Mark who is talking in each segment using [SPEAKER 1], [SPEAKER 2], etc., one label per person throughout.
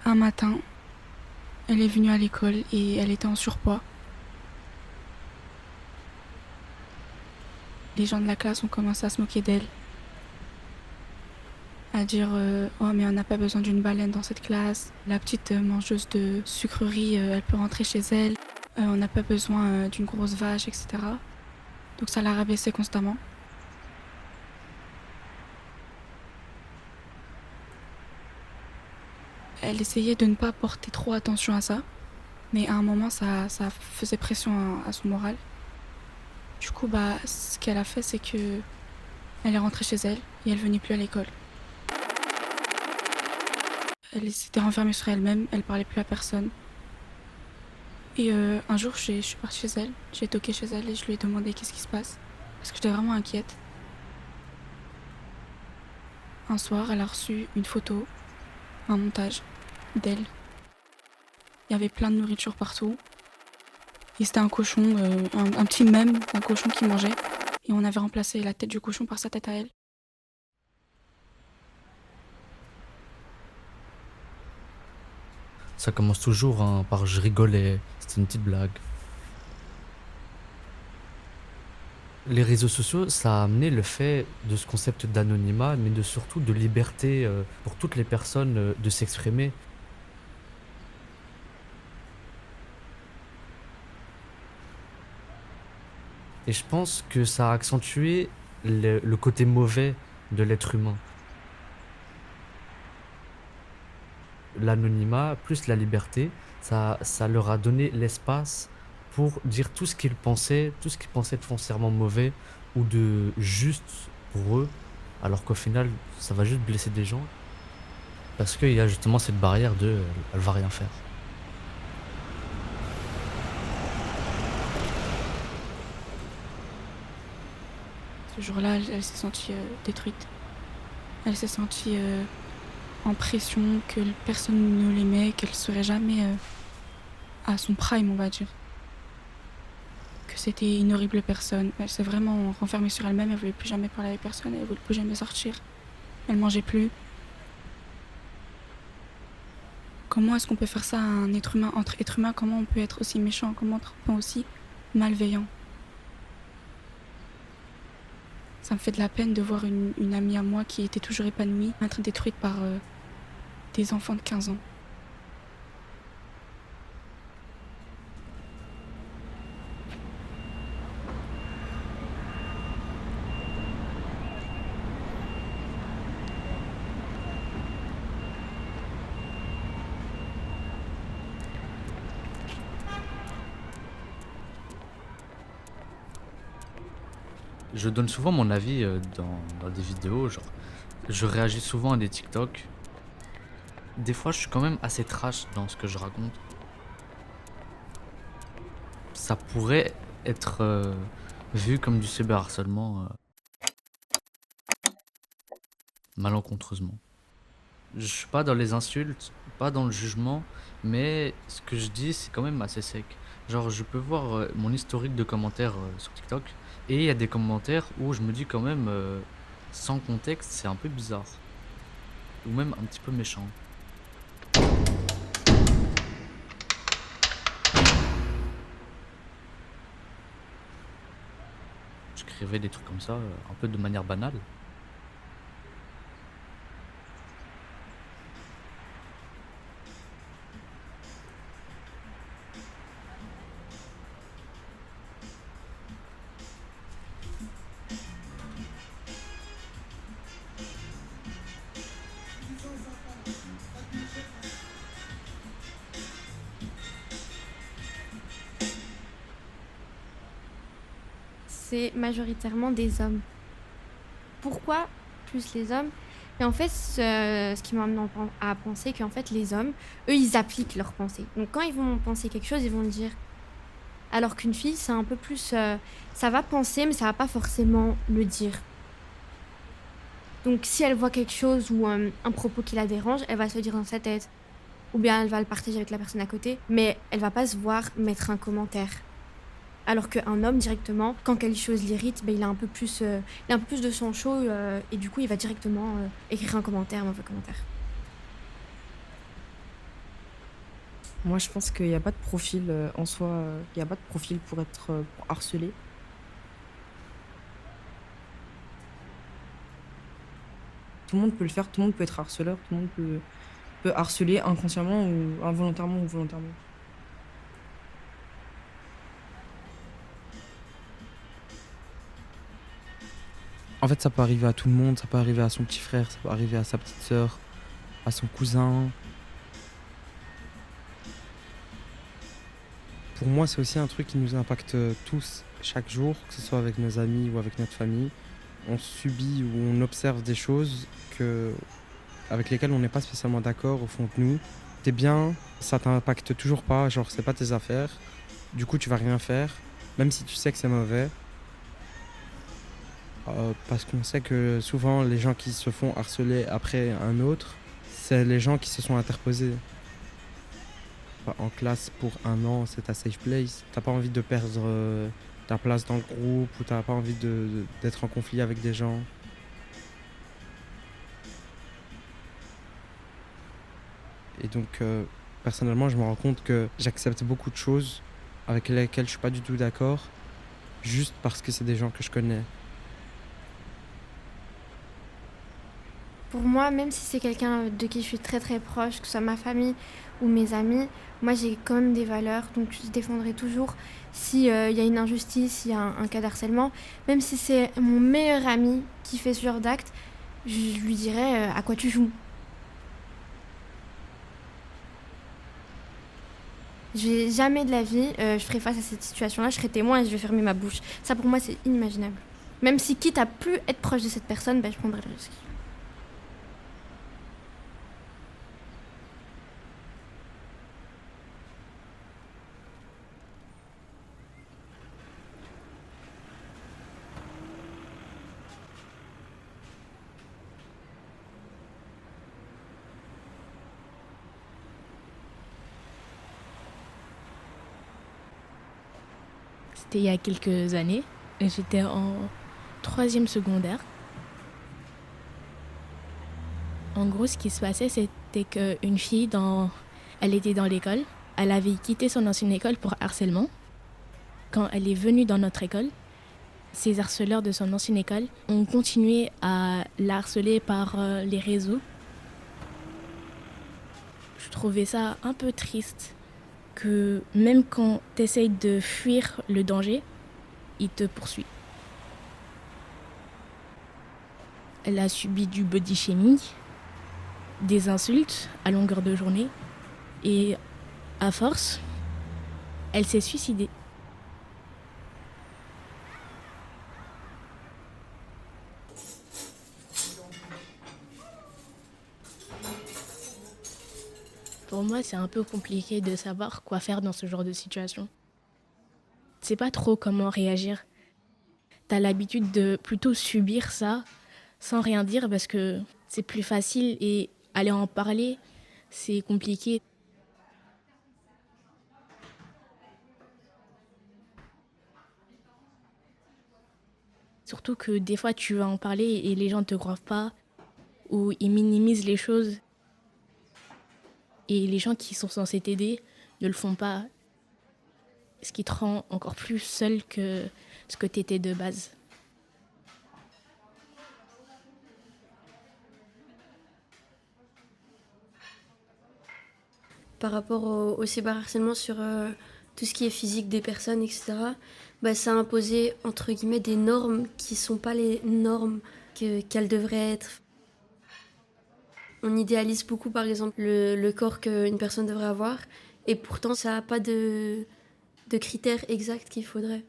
[SPEAKER 1] Un matin, elle est venue à l'école et elle était en surpoids. Les gens de la classe ont commencé à se moquer d'elle, à dire oh mais on n'a pas besoin d'une baleine dans cette classe. La petite mangeuse de sucreries, elle peut rentrer chez elle. On n'a pas besoin d'une grosse vache, etc. Donc ça la rabaissait constamment. Elle essayait de ne pas porter trop attention à ça, mais à un moment ça faisait pression à son moral. Du coup ce qu'elle a fait, c'est que elle est rentrée chez elle et elle venait plus à l'école. Elle s'était renfermée sur elle-même, elle parlait plus à personne. Et un jour, je suis partie chez elle, j'ai toqué chez elle et je lui ai demandé qu'est-ce qui se passe, parce que j'étais vraiment inquiète. Un soir, elle a reçu une photo, un montage d'elle. Il y avait plein de nourriture partout. Et c'était un cochon, un petit mème d'un cochon qui mangeait. Et on avait remplacé la tête du cochon par sa tête à elle.
[SPEAKER 2] Ça commence toujours par je rigolais, c'était une petite blague. Les réseaux sociaux, ça a amené le fait de ce concept d'anonymat, mais surtout de liberté pour toutes les personnes de s'exprimer. Et je pense que ça a accentué le côté mauvais de l'être humain. L'anonymat plus la liberté, ça leur a donné l'espace pour dire tout ce qu'ils pensaient, tout ce qu'ils pensaient de foncièrement mauvais ou de juste pour eux, alors qu'au final, ça va juste blesser des gens, parce qu'il y a justement cette barrière de elle va rien faire.
[SPEAKER 1] Ce jour-là, elle s'est sentie détruite. Elle s'est sentie en pression, que personne ne l'aimait, qu'elle serait jamais à son prime, on va dire. Que c'était une horrible personne. Elle s'est vraiment renfermée sur elle-même, elle voulait plus jamais parler avec personne, elle voulait plus jamais sortir. Elle mangeait plus. Comment est-ce qu'on peut faire ça à un être humain, entre êtres humains? Comment on peut être aussi méchant? Comment on peut être aussi malveillant? Ça me fait de la peine de voir une amie à moi qui était toujours épanouie être détruite par des enfants de 15 ans.
[SPEAKER 2] Je donne souvent mon avis dans des vidéos, genre je réagis souvent à des TikTok. Des fois, je suis quand même assez trash dans ce que je raconte. Ça pourrait être vu comme du cyberharcèlement malencontreusement. Je suis pas dans les insultes, pas dans le jugement, mais ce que je dis, c'est quand même assez sec. Genre, je peux voir mon historique de commentaires sur TikTok, et il y a des commentaires où je me dis quand même, sans contexte, c'est un peu bizarre. Ou même un petit peu méchant. J'écrivais des trucs comme ça, un peu de manière banale.
[SPEAKER 3] C'est majoritairement des hommes. Pourquoi plus les hommes? Et en fait, ce qui m'amène à penser qu'en fait, les hommes, eux, ils appliquent leurs pensées. Donc, quand ils vont penser quelque chose, ils vont le dire. Alors qu'une fille, c'est un peu plus... ça va penser, mais ça va pas forcément le dire. Donc, si elle voit quelque chose ou un propos qui la dérange, elle va se le dire dans sa tête. Ou bien elle va le partager avec la personne à côté, mais elle va pas se voir mettre un commentaire. Alors qu'un homme, directement, quand quelque chose l'irrite, il a un peu plus de sang chaud et du coup, il va directement écrire un commentaire, un mauvais commentaire.
[SPEAKER 4] Moi, je pense qu'il n'y a pas de profil en soi, il n'y a pas de profil pour être pour harceler. Tout le monde peut le faire, tout le monde peut être harceleur, tout le monde peut harceler inconsciemment ou involontairement ou volontairement.
[SPEAKER 5] En fait, ça peut arriver à tout le monde, ça peut arriver à son petit frère, ça peut arriver à sa petite sœur, à son cousin. Pour moi, c'est aussi un truc qui nous impacte tous chaque jour, que ce soit avec nos amis ou avec notre famille. On subit ou on observe des choses avec lesquelles on n'est pas spécialement d'accord au fond de nous. T'es bien, ça t'impacte toujours pas, genre c'est pas tes affaires. Du coup, tu vas rien faire, même si tu sais que c'est mauvais. Parce qu'on sait que souvent, les gens qui se font harceler après un autre, c'est les gens qui se sont interposés. En classe pour un an, c'est ta safe place. T'as pas envie de perdre ta place dans le groupe ou t'as pas envie d'être en conflit avec des gens. Et donc, personnellement, je me rends compte que j'accepte beaucoup de choses avec lesquelles je suis pas du tout d'accord, juste parce que c'est des gens que je connais.
[SPEAKER 3] Pour moi, même si c'est quelqu'un de qui je suis très très proche, que ce soit ma famille ou mes amis, moi j'ai quand même des valeurs, donc je défendrai toujours s'il y a une injustice, s'il y a un cas d'harcèlement. Même si c'est mon meilleur ami qui fait ce genre d'acte, je lui dirais à quoi tu joues. Je vais jamais de la vie, je ferai face à cette situation-là, je serai témoin et je vais fermer ma bouche. Ça pour moi c'est inimaginable. Même si quitte à plus être proche de cette personne, je prendrai le risque.
[SPEAKER 6] C'était il y a quelques années. J'étais en troisième secondaire. En gros, ce qui se passait, c'était qu'une fille, elle était dans l'école. Elle avait quitté son ancienne école pour harcèlement. Quand elle est venue dans notre école, ces harceleurs de son ancienne école ont continué à la harceler par les réseaux. Je trouvais ça un peu triste que même quand tu essayes de fuir le danger, il te poursuit. Elle a subi du body shaming, des insultes à longueur de journée et à force, elle s'est suicidée. Pour moi, c'est un peu compliqué de savoir quoi faire dans ce genre de situation. Tu sais pas trop comment réagir. T'as l'habitude de plutôt subir ça sans rien dire parce que c'est plus facile et aller en parler, c'est compliqué. Surtout que des fois, tu vas en parler et les gens ne te croient pas ou ils minimisent les choses. Et les gens qui sont censés t'aider ne le font pas, ce qui te rend encore plus seul que ce que tu étais de base.
[SPEAKER 7] Par rapport au cyberharcèlement sur tout ce qui est physique des personnes, etc., ça a imposé, entre guillemets, des normes qui ne sont pas les normes qu'elles devraient être. On idéalise beaucoup, par exemple, le corps qu'une personne devrait avoir, et pourtant, ça n'a pas de critères exacts qu'il faudrait.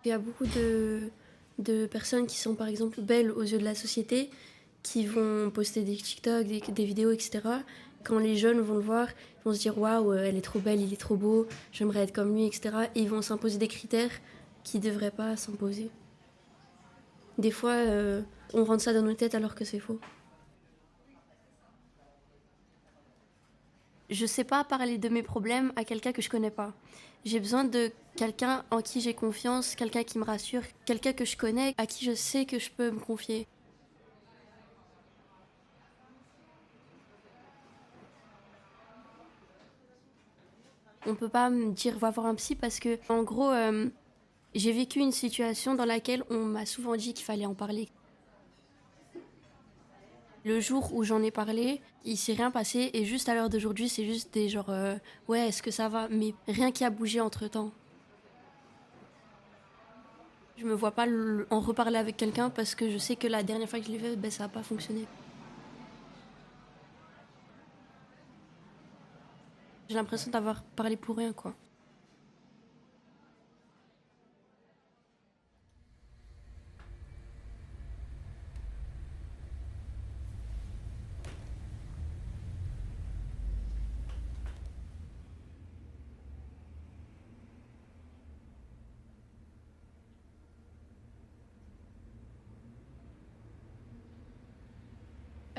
[SPEAKER 7] Il y a beaucoup de personnes qui sont, par exemple, belles aux yeux de la société, qui vont poster des TikTok, des vidéos, etc. Quand les jeunes vont le voir, ils vont se dire « Waouh, elle est trop belle, il est trop beau, j'aimerais être comme lui, etc. » Et ils vont s'imposer des critères qui ne devraient pas s'imposer. Des fois, on rentre ça dans nos têtes alors que c'est faux. Je sais pas parler de mes problèmes à quelqu'un que je connais pas. J'ai besoin de quelqu'un en qui j'ai confiance, quelqu'un qui me rassure, quelqu'un que je connais, à qui je sais que je peux me confier. On peut pas me dire va voir un psy parce que, en gros, j'ai vécu une situation dans laquelle on m'a souvent dit qu'il fallait en parler. Le jour où j'en ai parlé, il s'est rien passé et juste à l'heure d'aujourd'hui, c'est juste des genre ouais, est-ce que ça va? Mais rien qui a bougé entre-temps. Je me vois pas en reparler avec quelqu'un parce que je sais que la dernière fois que je l'ai fait, ben, ça a pas fonctionné. J'ai l'impression d'avoir parlé pour rien, quoi.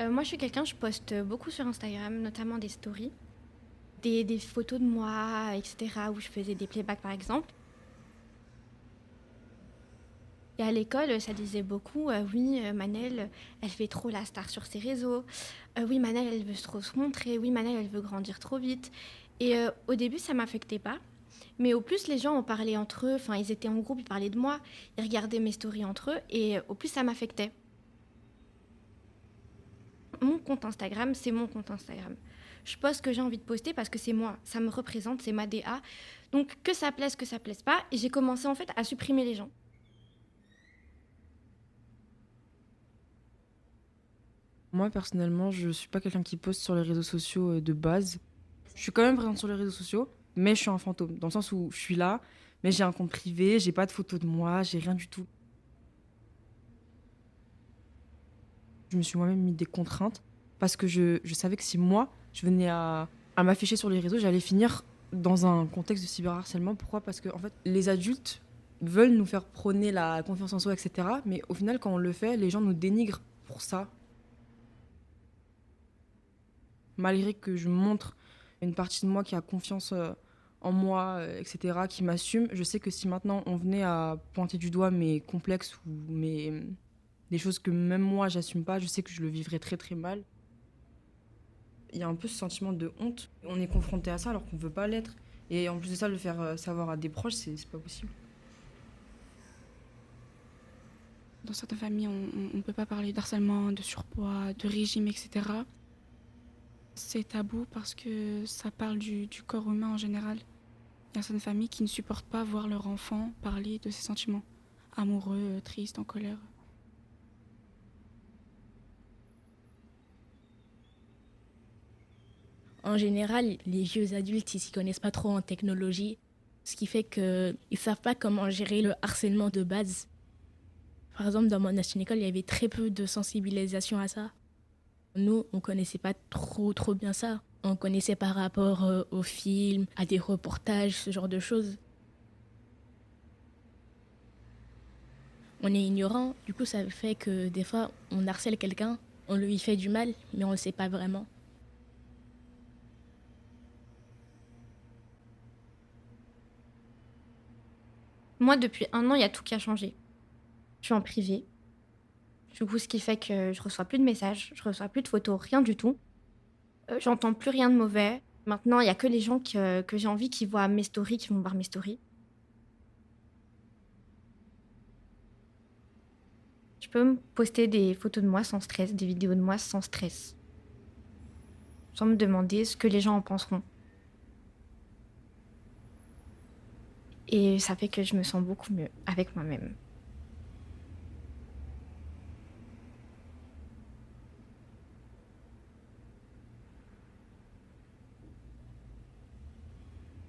[SPEAKER 3] Moi, je suis quelqu'un, je poste beaucoup sur Instagram, notamment des stories, des photos de moi, etc., où je faisais des playbacks, par exemple. Et à l'école, ça disait beaucoup, oui, Manel, elle fait trop la star sur ses réseaux. Oui, Manel, elle veut trop se montrer. Oui, Manel, elle veut grandir trop vite. Et au début, ça m'affectait pas. Mais au plus les gens en parlaient entre eux, enfin, ils étaient en groupe, ils parlaient de moi, ils regardaient mes stories entre eux, et au plus ça m'affectait. Mon compte Instagram, c'est mon compte Instagram. Je poste ce que j'ai envie de poster parce que c'est moi, ça me représente, c'est ma DA. Donc que ça plaise pas, et j'ai commencé en fait à supprimer les gens.
[SPEAKER 4] Moi, personnellement, je suis pas quelqu'un qui poste sur les réseaux sociaux de base. Je suis quand même présente sur les réseaux sociaux, mais je suis un fantôme, dans le sens où je suis là, mais j'ai un compte privé, j'ai pas de photos de moi, j'ai rien du tout. Je me suis moi-même mis des contraintes parce que je savais que si moi, je venais à m'afficher sur les réseaux, j'allais finir dans un contexte de cyberharcèlement. Pourquoi? Parce que en fait, les adultes veulent nous faire prôner la confiance en soi, etc. Mais au final, quand on le fait, les gens nous dénigrent pour ça. Malgré que je montre une partie de moi qui a confiance en moi, etc., qui m'assume, je sais que si maintenant on venait à pointer du doigt mes complexes ou des choses que même moi j'assume pas, je sais que je le vivrais très très mal. Il y a un peu ce sentiment de honte. On est confronté à ça alors qu'on veut pas l'être. Et en plus de ça, le faire savoir à des proches, c'est pas possible.
[SPEAKER 1] Dans certaines familles, on ne peut pas parler d'harcèlement, de surpoids, de régime, etc. C'est tabou parce que ça parle du corps humain en général. Il y a certaines familles qui ne supportent pas voir leur enfant parler de ses sentiments amoureux, tristes, en colère.
[SPEAKER 6] En général, les vieux adultes, ils s'y connaissent pas trop en technologie, ce qui fait qu'ils ne savent pas comment gérer le harcèlement de base. Par exemple, dans mon ancienne école, il y avait très peu de sensibilisation à ça. Nous, on connaissait pas trop bien ça. On connaissait par rapport aux films, à des reportages, ce genre de choses. On est ignorant, du coup ça fait que des fois on harcèle quelqu'un, on lui fait du mal, mais on le sait pas vraiment.
[SPEAKER 3] Moi, depuis 1 an, il y a tout qui a changé. Je suis en privé. Du coup, ce qui fait que je reçois plus de messages, je reçois plus de photos, rien du tout. J'entends plus rien de mauvais. Maintenant, il y a que les gens que j'ai envie qui voient mes stories, qui vont voir mes stories. Je peux me poster des photos de moi sans stress, des vidéos de moi sans stress. Sans me demander ce que les gens en penseront. Et ça fait que je me sens beaucoup mieux avec moi-même.